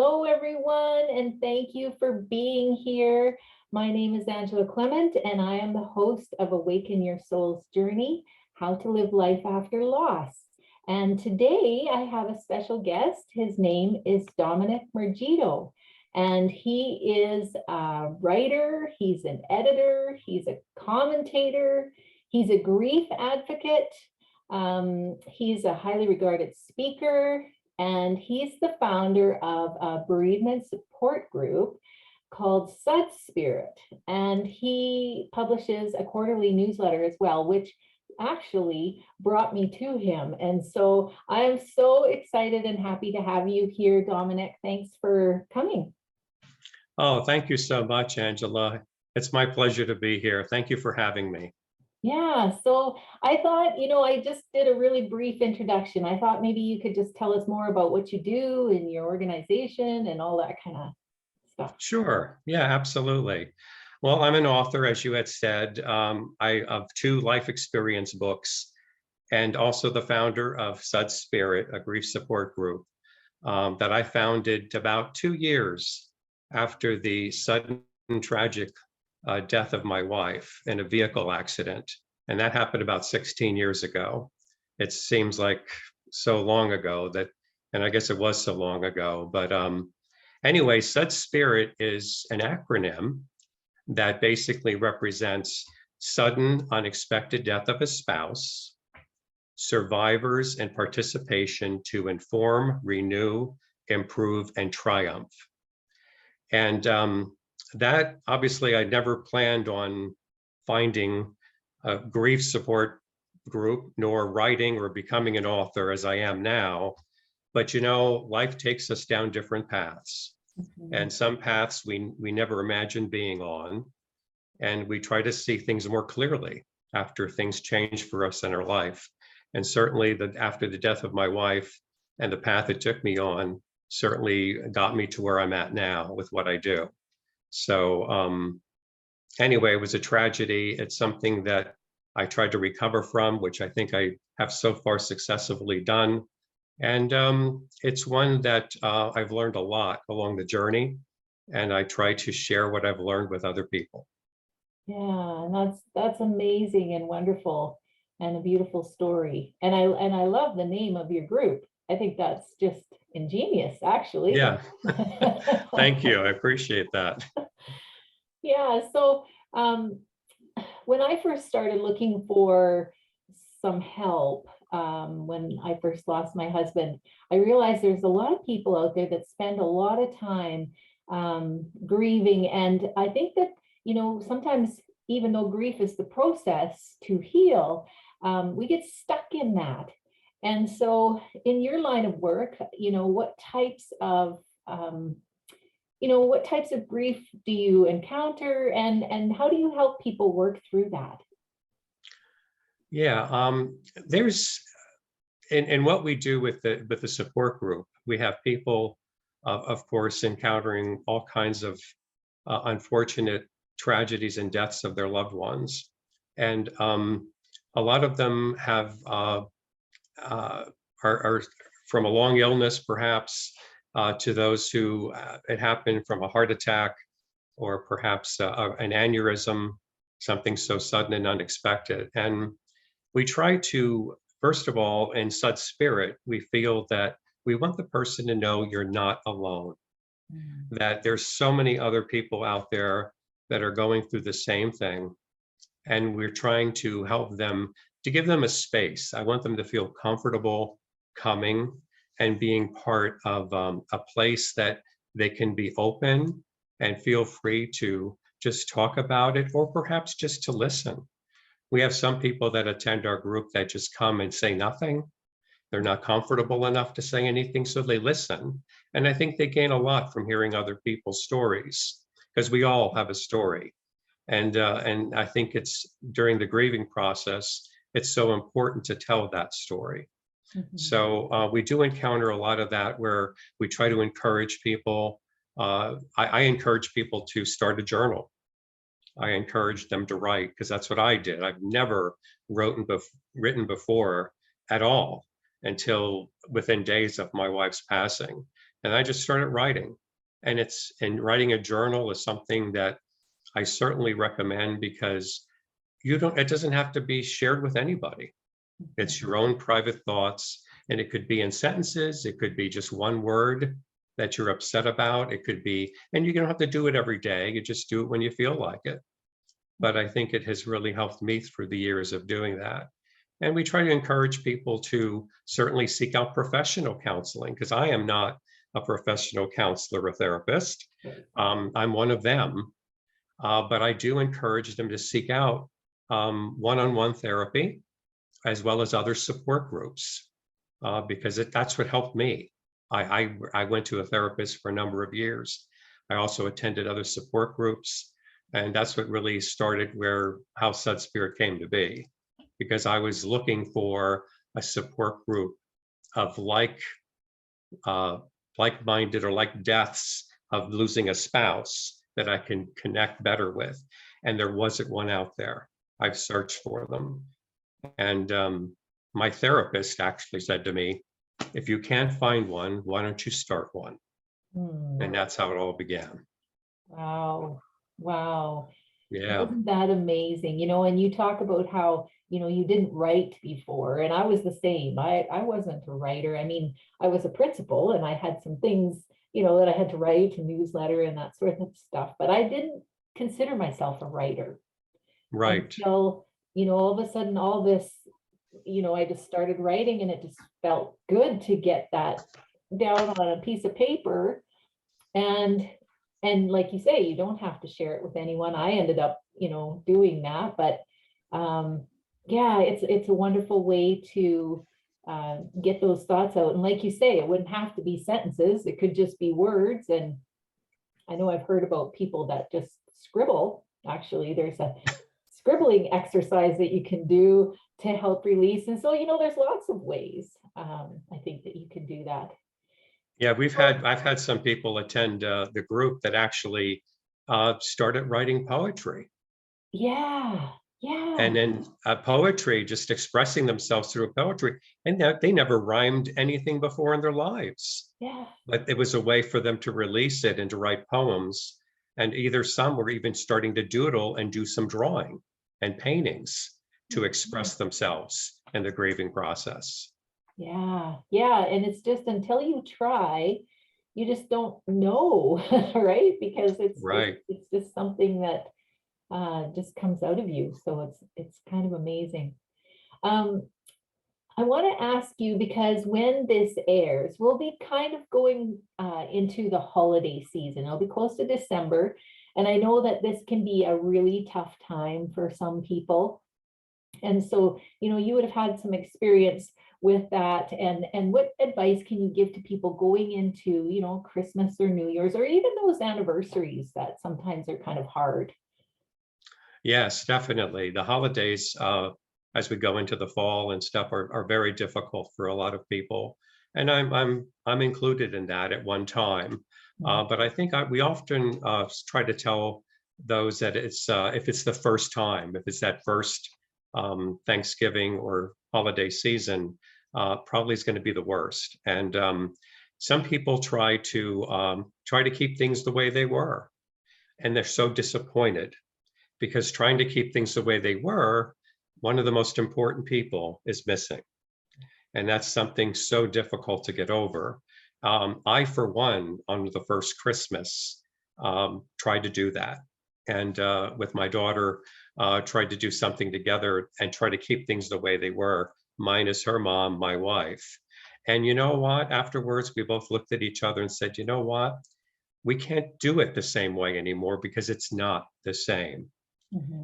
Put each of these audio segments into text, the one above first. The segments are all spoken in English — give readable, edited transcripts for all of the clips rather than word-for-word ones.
Hello, everyone, and thank you for being here. My name is Angela Clement, and I am the host of Awaken Your Soul's Journey, How to Live Life After Loss. And today I have a special guest. His name is Dominic Murgido, and he is a writer, he's an editor, he's a commentator, he's a grief advocate, he's a highly regarded speaker, and he's the founder of a bereavement support group called Sud Spirit. And he publishes a quarterly newsletter as well, which actually brought me to him. And so I'm so excited and happy to have you here, Dominic. Thanks for coming. Oh, thank you so much, Angela. It's my pleasure to be here. Thank you for having me. Yeah, so I thought, I just did a really brief introduction. I thought maybe you could just tell us more about what you do in your organization and all that kind of stuff. Sure. Yeah, absolutely. Well, I'm an author, as you had said, of 2 life experience books, and also the founder of Sud Spirit, a grief support group that I founded about 2 years after the sudden tragic death of my wife in a vehicle accident. And that happened about 16 years ago. It seems like so long ago and I guess it was so long ago, but anyway, Sud Spirit is an acronym that basically represents sudden unexpected death of a spouse, survivors and participation to inform, renew, improve, and triumph. And that obviously I never planned on finding a grief support group, nor writing or becoming an author as I am now. But life takes us down different paths. Mm-hmm. And some paths we never imagined being on. And we try to see things more clearly after things change for us in our life. And certainly after the death of my wife and the path it took me on certainly got me to where I'm at now with what I do. So anyway, it was a tragedy. It's something that I tried to recover from, which I think I have so far successfully done. And it's one that I've learned a lot along the journey, and I try to share what I've learned with other people. Yeah, and that's amazing and wonderful and a beautiful story. And I love the name of your group. I think that's just ingenious, actually. Yeah. Thank you. I appreciate that. Yeah. So when I first started looking for some help, when I first lost my husband, I realized there's a lot of people out there that spend a lot of time grieving. And I think that, sometimes even though grief is the process to heal, we get stuck in that. And so in your line of work, what types of grief do you encounter, and how do you help people work through that? Yeah, there's in what we do with the support group, we have people, of course, encountering all kinds of unfortunate tragedies and deaths of their loved ones, and a lot of them are from a long illness, perhaps, to those who it happened from a heart attack, or perhaps an aneurysm, something so sudden and unexpected. And we try to, first of all, in Sud Spirit, we feel that we want the person to know you're not alone, that there's so many other people out there that are going through the same thing. And we're trying to help them, to give them a space. I want them to feel comfortable coming and being part of a place that they can be open and feel free to just talk about it, or perhaps just to listen. We have some people that attend our group that just come and say nothing. They're not comfortable enough to say anything, so they listen. And I think they gain a lot from hearing other people's stories, because we all have a story. And I think it's during the grieving process, it's so important to tell that story. Mm-hmm. So we do encounter a lot of that, where we try to encourage people. I encourage people to start a journal. I encourage them to write, because that's what I did. I've never written before at all until within days of my wife's passing. And I just started writing. And writing a journal is something that I certainly recommend, because it doesn't have to be shared with anybody. It's your own private thoughts, and it could be in sentences. It could be just one word that you're upset about. It could be, and you don't have to do it every day. You just do it when you feel like it. But I think it has really helped me through the years of doing that. And we try to encourage people to certainly seek out professional counseling, because I am not a professional counselor or therapist. I'm one of them. But I do encourage them to seek out one-on-one therapy, as well as other support groups, because that's what helped me. I went to a therapist for a number of years. I also attended other support groups, and that's what really started how Sud Spirit came to be, because I was looking for a support group of like-minded or like deaths of losing a spouse that I can connect better with. And there wasn't one out there. I've searched for them. And my therapist actually said to me, if you can't find one, why don't you start one? And that's how it all began. Wow. Wow. Yeah. Isn't that amazing? And you talk about how, you didn't write before, and I was the same. I wasn't a writer. I mean, I was a principal and I had some things, that I had to write, a newsletter and that sort of stuff, but I didn't consider myself a writer Right. until, all of a sudden all this, I just started writing, and it just felt good to get that down on a piece of paper. And like you say, you don't have to share it with anyone. I ended up, doing that, but yeah, it's a wonderful way to get those thoughts out. And like you say, it wouldn't have to be sentences. It could just be words. And I know I've heard about people that just scribble. Actually, there's a scribbling exercise that you can do to help release. And so, there's lots of ways, I think, that you can do that. Yeah, I've had some people attend the group that actually started writing poetry. Yeah, yeah, And then poetry, just expressing themselves through poetry. And they never rhymed anything before in their lives. yeah. But it was a way for them to release it and to write poems. And either some were even starting to doodle and do some drawing and paintings to express themselves in the grieving process. Yeah, yeah. And it's just until you try, you just don't know, right? Because Right. it's just something that just comes out of you. So it's kind of amazing. Um, I want to ask you, because when this airs, we'll be kind of going into the holiday season. It'll be close to December. And I know that this can be a really tough time for some people. And so, you would have had some experience with that. And what advice can you give to people going into, Christmas or New Year's, or even those anniversaries that sometimes are kind of hard? Yes, definitely. The holidays, as we go into the fall and stuff, are very difficult for a lot of people, and I'm included in that at one time. But I think we often try to tell those that it's if it's the first time, if it's that first Thanksgiving or holiday season, probably is going to be the worst. And some people try to keep things the way they were, and they're so disappointed, because trying to keep things the way they were, one of the most important people is missing. And that's something so difficult to get over. I, for one, on the first Christmas, tried to do that. And with my daughter, tried to do something together and try to keep things the way they were, minus her mom, my wife. And you know what? Afterwards, we both looked at each other and said, you know what? We can't do it the same way anymore, because it's not the same.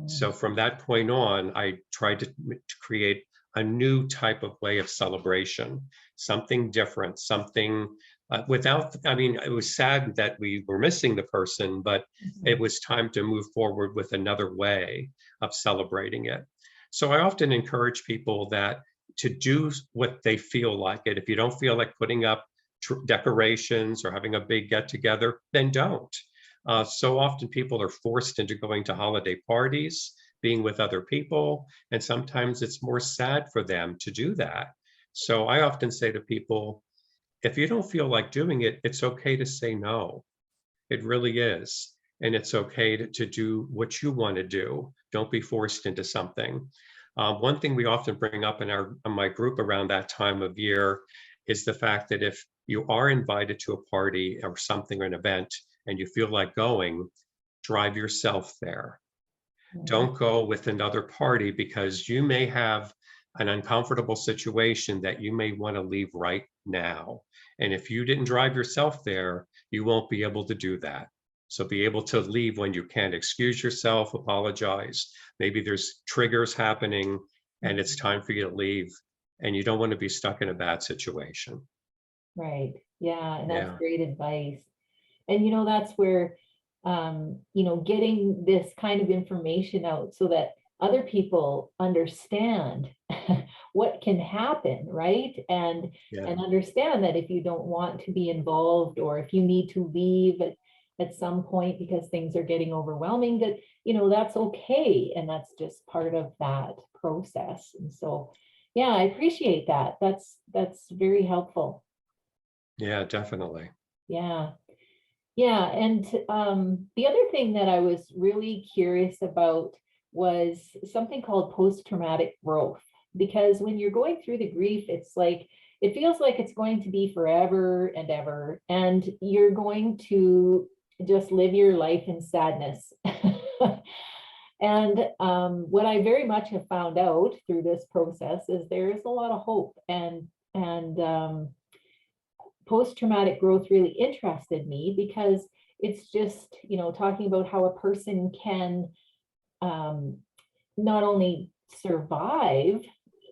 So from that point on, I tried to create a new type of way of celebration, something different, something I mean, it was sad that we were missing the person, but it was time to move forward with another way of celebrating it. So I often encourage people that to do what they feel like it. If you don't feel like putting up decorations or having a big get together, then don't. So often people are forced into going to holiday parties, being with other people, and sometimes it's more sad for them to do that. So I often say to people, if you don't feel like doing it, it's okay to say no. It really is. And it's okay to do what you want to do. Don't be forced into something. One thing we often bring up in my group around that time of year is the fact that if you are invited to a party or something or an event and you feel like going, drive yourself there. Mm. Don't go with another party because you may have an uncomfortable situation that you may want to leave right now. And if you didn't drive yourself there, you won't be able to do that. So be able to leave when you can. Excuse yourself, apologize. Maybe there's triggers happening and it's time for you to leave and you don't want to be stuck in a bad situation. Right. Yeah, and that's Yeah. great advice. And that's where getting this kind of information out so that other people understand what can happen, right? And Yeah. understand that if you don't want to be involved or if you need to leave at some point because things are getting overwhelming, that that's okay. And that's just part of that process. And so yeah, I appreciate that. That's very helpful. Yeah, definitely. Yeah. Yeah, and the other thing that I was really curious about was something called post-traumatic growth. Because when you're going through the grief, it's like it feels like it's going to be forever and ever, and you're going to just live your life in sadness. And what I very much have found out through this process is there is a lot of hope, and post-traumatic growth really interested me because it's just talking about how a person can um, not only survive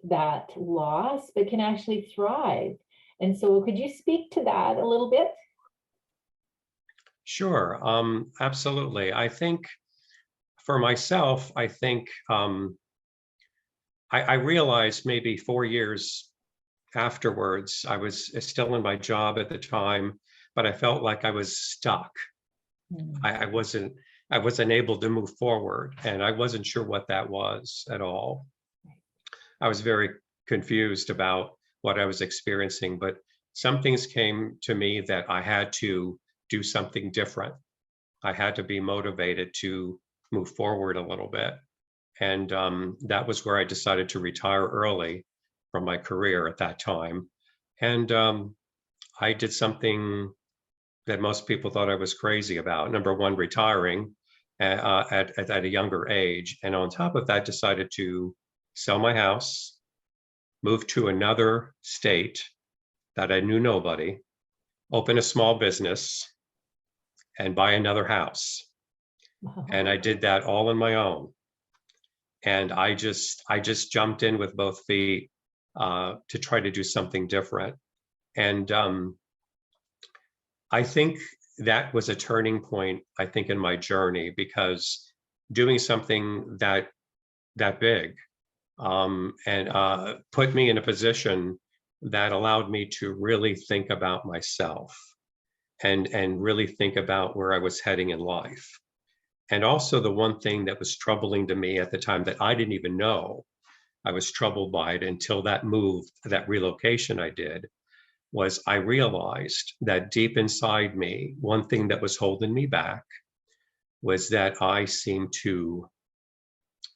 that loss but can actually thrive. And so could you speak to that a little bit? Sure. Absolutely. I think for myself, I think I realized maybe 4 years afterwards, I was still in my job at the time, but I felt like I was stuck. Mm. I wasn't able to move forward, and I wasn't sure what that was at all. I was very confused about what I was experiencing, but some things came to me that I had to do something different. I had to be motivated to move forward a little bit. And that was where I decided to retire early from my career at that time. And I did something that most people thought I was crazy about. Number one, retiring at a younger age. And on top of that, decided to sell my house, move to another state that I knew nobody, open a small business, and buy another house. Wow. And I did that all on my own. And I just jumped in with both feet to try to do something different. And I think that was a turning point, I think, in my journey because doing something that big and put me in a position that allowed me to really think about myself and really think about where I was heading in life. And also the one thing that was troubling to me at the time that I didn't even know I was troubled by it until that move, that relocation I did, was I realized that deep inside me, one thing that was holding me back was that I seemed to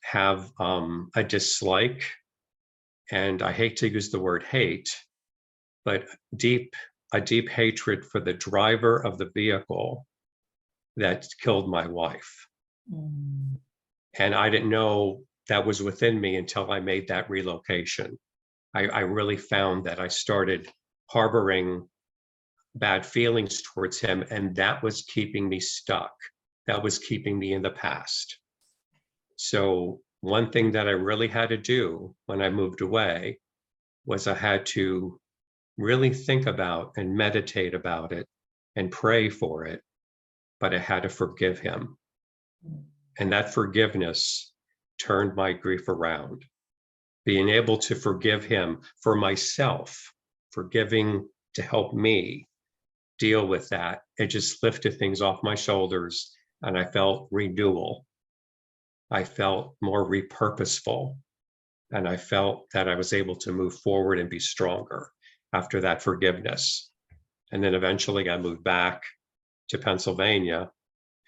have a dislike, and I hate to use the word hate, but deep a deep hatred for the driver of the vehicle that killed my wife. Mm. And I didn't know that was within me until I made that relocation. I really found that I started harboring bad feelings towards him, and that was keeping me stuck. That was keeping me in the past. So, one thing that I really had to do when I moved away was I had to really think about and meditate about it and pray for it, but I had to forgive him. Mm. And that forgiveness turned my grief around. Being able to forgive him for myself, forgiving to help me deal with that, it just lifted things off my shoulders and I felt renewal. I felt more repurposeful and I felt that I was able to move forward and be stronger after that forgiveness. And then eventually I moved back to Pennsylvania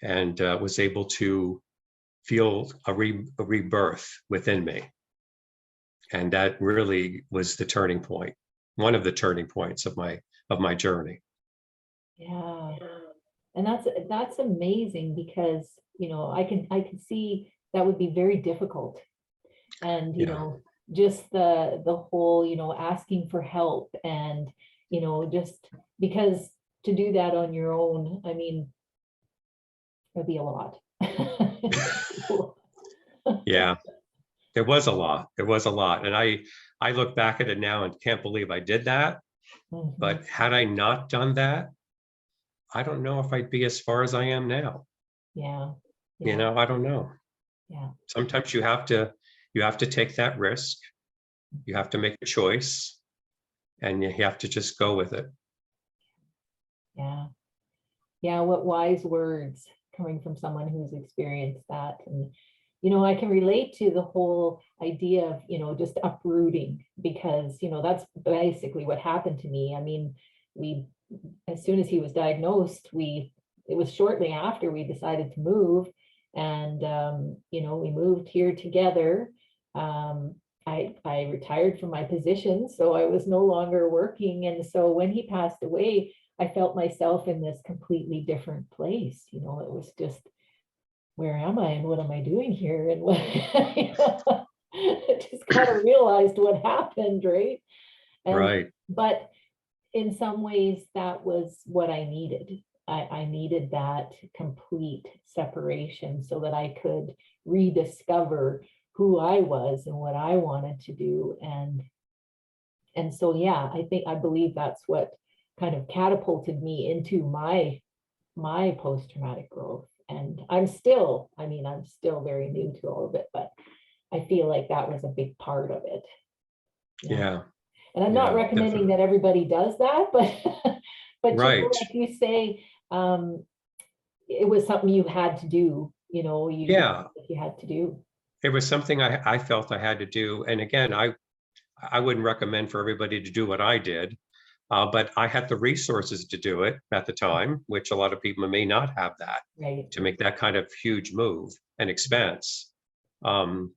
and was able to feel a rebirth within me. And that really was the turning point, one of the turning points of my journey. Yeah. And that's amazing because, I can see that would be very difficult. And, Yeah. just the whole, asking for help and, just because to do that on your own, I mean, it'd be a lot. Yeah. There was a lot. There was a lot. And I look back at it now and can't believe I did that. Mhm. But had I not done that, I don't know if I'd be as far as I am now. Yeah. You Yeah. know, I don't know. Yeah. Sometimes you have to take that risk. You have to make a choice and you have to just go with it. Yeah. Yeah. What wise words coming from someone who's experienced that. And, I can relate to the whole idea of, just uprooting because, that's basically what happened to me. I mean, as soon as he was diagnosed, it was shortly after we decided to move and, we moved here together. I retired from my position, so I was no longer working. And so when he passed away, I felt myself in this completely different place. It was just, where am I and what am I doing here? And what, I just kind of realized what happened, right? And, Right. but in some ways, that was what I needed. I needed that complete separation so that I could rediscover who I was and what I wanted to do. And so, yeah, I believe that's what kind of catapulted me into my post-traumatic growth. And I'm still very new to all of it, but I feel like that was a big part of it. Yeah. And I'm not Yeah. recommending Definitely. that everybody does that, but Right. like you say, it was something you had to do, you did Yeah. what you had to do. It was something I felt I had to do. And again, I wouldn't recommend for everybody to do what I did. But I had the resources to do it at the time, which a lot of people may not have that Right. to make that kind of huge move and expense. Um,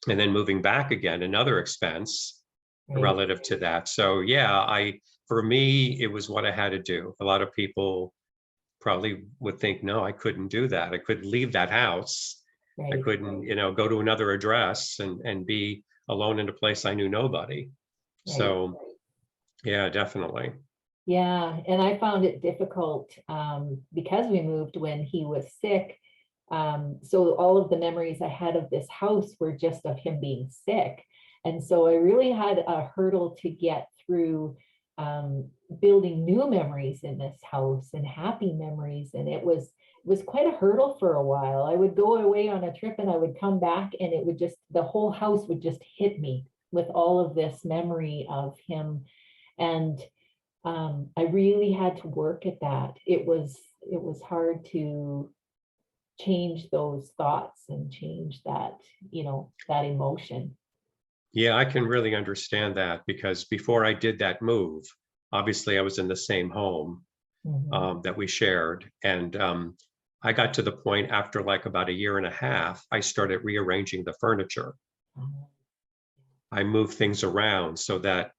and then moving back again, another expense Right. relative to that. So yeah, for me, it was what I had to do. A lot of people probably would think, no, I couldn't do that. I couldn't leave that house. I Right. couldn't, go to another address and be alone in a place I knew nobody. Right. So yeah, definitely. Yeah. And I found it difficult because we moved when he was sick. So all of the memories I had of this house were just of him being sick. And so I really had a hurdle to get through building new memories in this house and happy memories. And it was quite a hurdle for a while. I would go away on a trip and I would come back and the whole house would just hit me with all of this memory of him. And I really had to work at that. It was hard to change those thoughts and change that emotion. Yeah, I can really understand that because before I did that move, obviously I was in the same home Mhm. that we shared. And I got to the point after like about a year and a half, I started rearranging the furniture. Um, I moved things around so that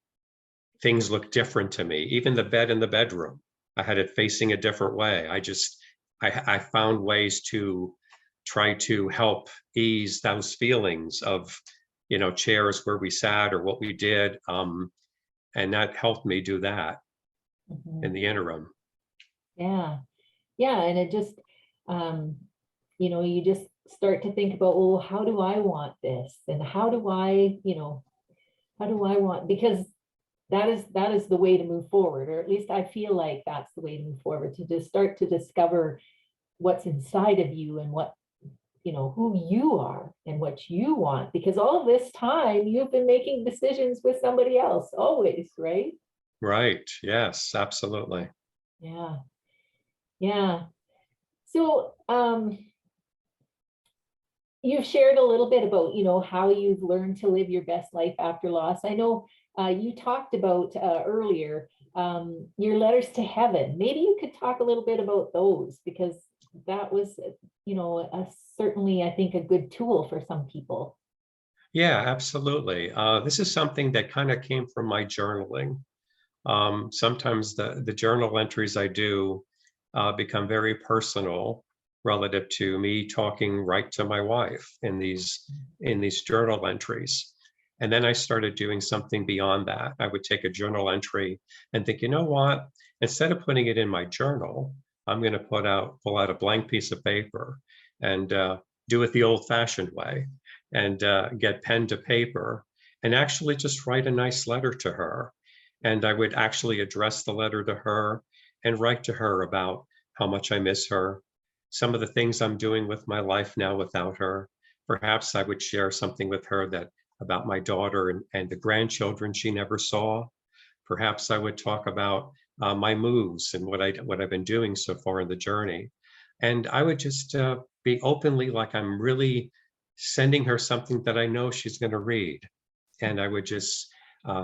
things looked different to me. Even the bed in the bedroom, I had it facing a different way. I found ways to try to help ease those feelings of, chairs where we sat or what we did. And that helped me do that in mhm. the interim. Yeah. Yeah. And it just, um, you just start to think about, well, how do I want this? And how do I want, because that is the way to move forward, or at least I feel like that's the way to move forward, to just start to discover what's inside of you and who you are and what you want, because all this time you've been making decisions with somebody else always, right? Right. Yes, absolutely. Yeah. Yeah. So you've shared a little bit about how you've learned to live your best life after loss. I know You talked about earlier your letters to heaven. Maybe you could talk a little bit about those, because that was, certainly, I think, a good tool for some people. Yeah, absolutely. This is something that kind of came from my journaling. Sometimes the journal entries I do become very personal relative to me talking right to my wife in these journal entries. And then I started doing something beyond that. I would take a journal entry and think, you know what? Instead of putting it in my journal, I'm going to pull out a blank piece of paper and do it the old-fashioned way and get pen to paper and actually just write a nice letter to her. And I would actually address the letter to her and write to her about how much I miss her, some of the things I'm doing with my life now without her. Perhaps I would share something with her that about my daughter and the grandchildren she never saw. Perhaps I would talk about my moves and what I've been doing so far in the journey. And I would just be openly like I'm really sending her something that I know she's going to read. And I would just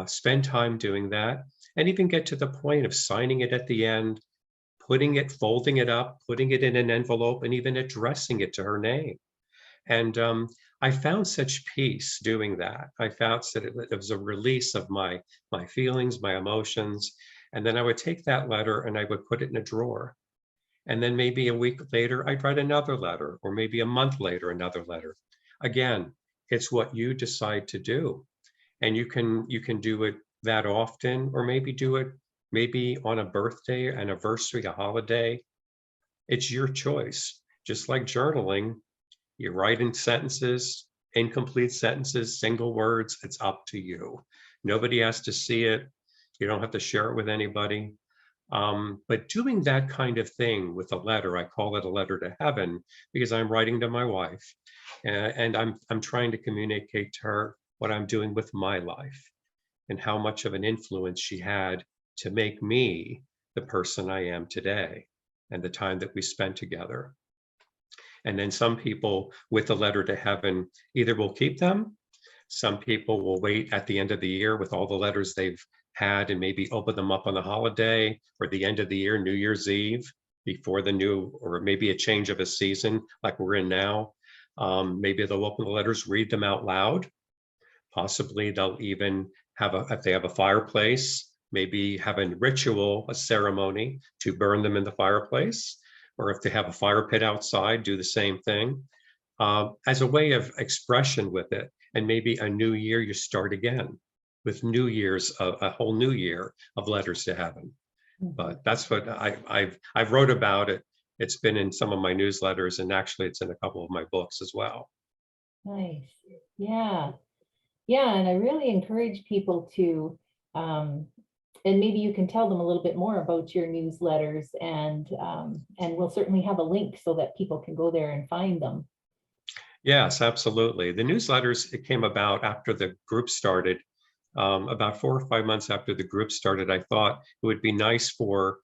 spend time doing that and even get to the point of signing it at the end, folding it up, putting it in an envelope, and even addressing it to her name. And I found such peace doing that. I found that it was a release of my feelings, my emotions. And then I would take that letter and I would put it in a drawer. And then maybe a week later, I'd write another letter, or maybe a month later, another letter. Again, it's what you decide to do. And you can do it that often, or maybe do it maybe on a birthday, anniversary, a holiday. It's your choice. Just like journaling, you write in sentences, incomplete sentences, single words, it's up to you. Nobody has to see it. You don't have to share it with anybody. But doing that kind of thing with a letter, I call it a letter to heaven because I'm writing to my wife and I'm trying to communicate to her what I'm doing with my life and how much of an influence she had to make me the person I am today and the time that we spent together. And then some people with a letter to heaven either will keep them, some people will wait at the end of the year with all the letters they've had and maybe open them up on the holiday or the end of the year, New Year's Eve, before the new, or maybe a change of a season like we're in now. Maybe they'll open the letters, read them out loud. Possibly they'll even if they have a fireplace, maybe have a ritual, a ceremony to burn them in the fireplace. Or if they have a fire pit outside, do the same thing as a way of expression with it. And maybe a new year, you start again with New Year's, a whole new year of letters to heaven. But that's what I've wrote about it. It's been in some of my newsletters, and actually it's in a couple of my books as well. Nice. Yeah. Yeah. And I really encourage people to, and maybe you can tell them a little bit more about your newsletters, and we'll certainly have a link so that people can go there and find them. Yes, absolutely. The newsletters, it came about after the group started. About 4 or 5 months after the group started, I thought it would be nice for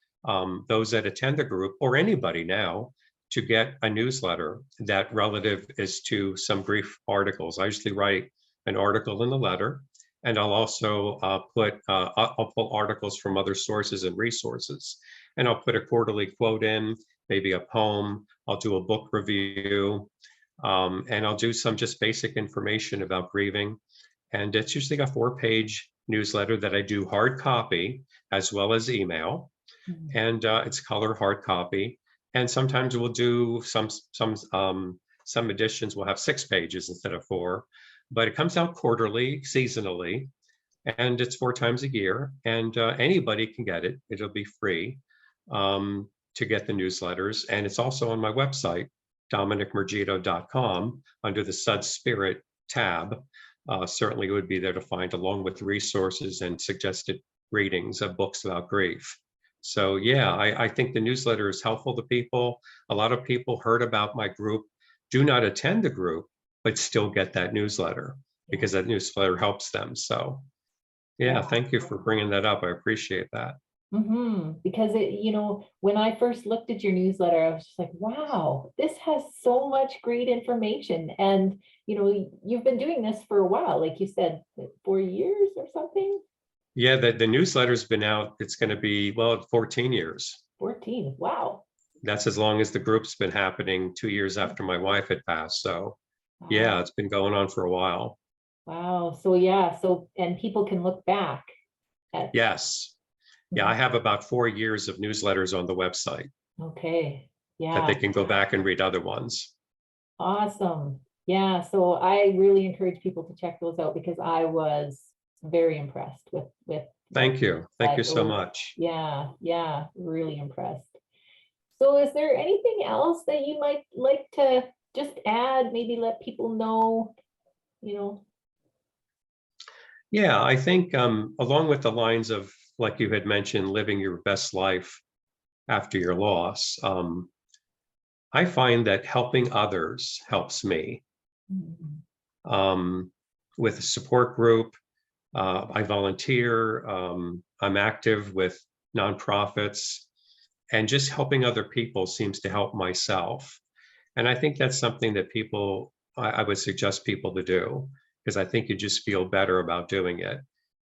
those that attend the group or anybody now to get a newsletter that relative is to some grief articles. I usually write an article in the letter, and I'll also I'll pull articles from other sources and resources, and I'll put a quarterly quote in, maybe a poem. I'll do a book review, and I'll do some just basic information about grieving. And it's usually a 4-page newsletter that I do hard copy as well as email. And it's color hard copy. And sometimes we'll do some editions will have 6 pages instead of 4, but it comes out quarterly, seasonally, and it's 4 times a year. And anybody can get it. It'll be free to get the newsletters. And it's also on my website, dominicmurgido.com, under the Sud Spirit tab. Certainly it would be there to find, along with resources and suggested readings of books about grief. So yeah, I think the newsletter is helpful to people. A lot of people heard about my group, do not attend the group, but still get that newsletter because that newsletter helps them. So yeah, thank you for bringing that up. I appreciate that. Because when I first looked at your newsletter, I was just like, wow, this has so much great information. And, you've been doing this for a while, like you said, 4 years or something. Yeah, the newsletter's been out. It's going to be, well, 14 years. 14. Wow. That's as long as the group's been happening, 2 years after my wife had passed. So yeah, Wow. it's been going on for a while. Wow. So yeah, so and people can look back at Yes. Yeah, I Mhm. have about 4 years of newsletters on the website Okay. that they Yeah. can go back and read other ones. Awesome. Yeah. So I really encourage people to check those out because I was very impressed with what Thank you you. Thank you said. so Those, much. yeah, yeah, really impressed. So is there anything else that you might like to just add, maybe let people know, you know? Yeah, I think along with the lines of, like you had mentioned, living your best life after your loss, I find that helping others helps me. Mhm. Um, with a support group, I volunteer, I'm active with nonprofits, and just helping other people seems to help myself. And I think that's something that I would suggest people to do, because I think you just feel better about doing it.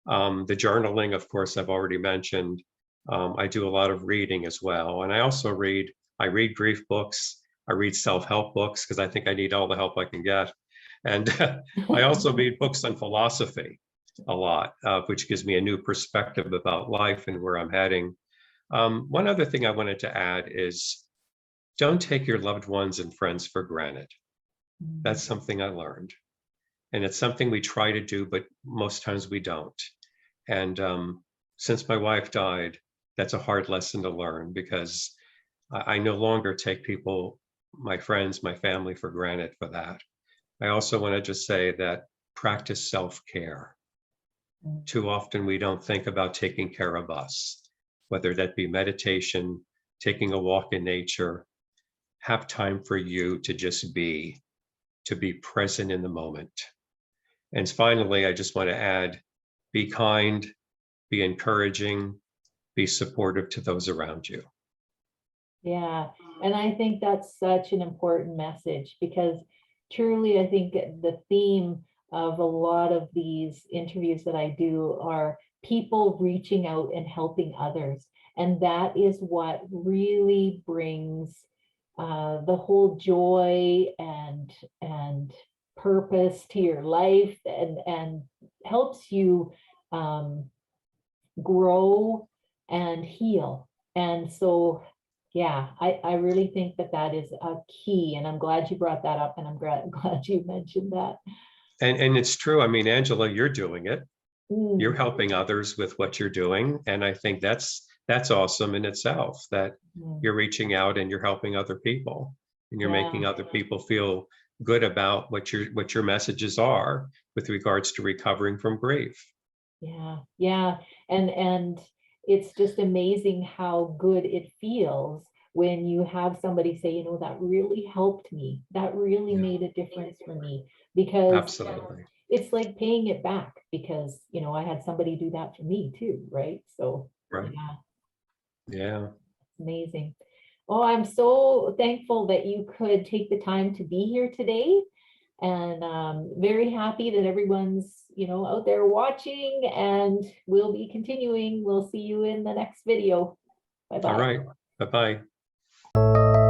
The journaling, of course, I've already mentioned. I do a lot of reading as well. And I read grief books, I read self-help books because I think I need all the help I can get. And I also read books on philosophy a lot, which gives me a new perspective about life and where I'm heading. One other thing I wanted to add is don't take your loved ones and friends for granted. That's something I learned. And it's something we try to do, but most times we don't. And since my wife died, that's a hard lesson to learn because I no longer take people, my friends, my family for granted for that. I also want to just say that practice self-care. Too often we don't think about taking care of us, whether that be meditation, taking a walk in nature, have time for you to be present in the moment. And finally, I just want to add, be kind, be encouraging, be supportive to those around you. Yeah, and I think that's such an important message because truly, I think the theme of a lot of these interviews that I do are people reaching out and helping others. And that is what really brings the whole joy and purpose to your life and helps you um, grow and heal. And so, yeah, I really think that that is a key. And I'm glad you brought that up. And I'm glad you mentioned that. And it's true. I mean, Angela, you're doing it. You're Mm, helping others with what you're doing. And I think that's awesome in itself, that mm, you're reaching out and you're helping other people and you're yeah, making other people feel good about what your messages are with regards to recovering from grief. yeah, yeah. And it's just amazing how good it feels when you have somebody say, you know, that really helped me. That really Yeah, made a difference for me because absolutely. it's like paying it back because, you know, I had somebody do that for me too, right? So Right. yeah, Yeah. amazing. Oh, I'm so thankful that you could take the time to be here today and very happy that everyone's, you know, out there watching and we'll be continuing. We'll see you in the next video. All Bye-bye. right. Bye-bye.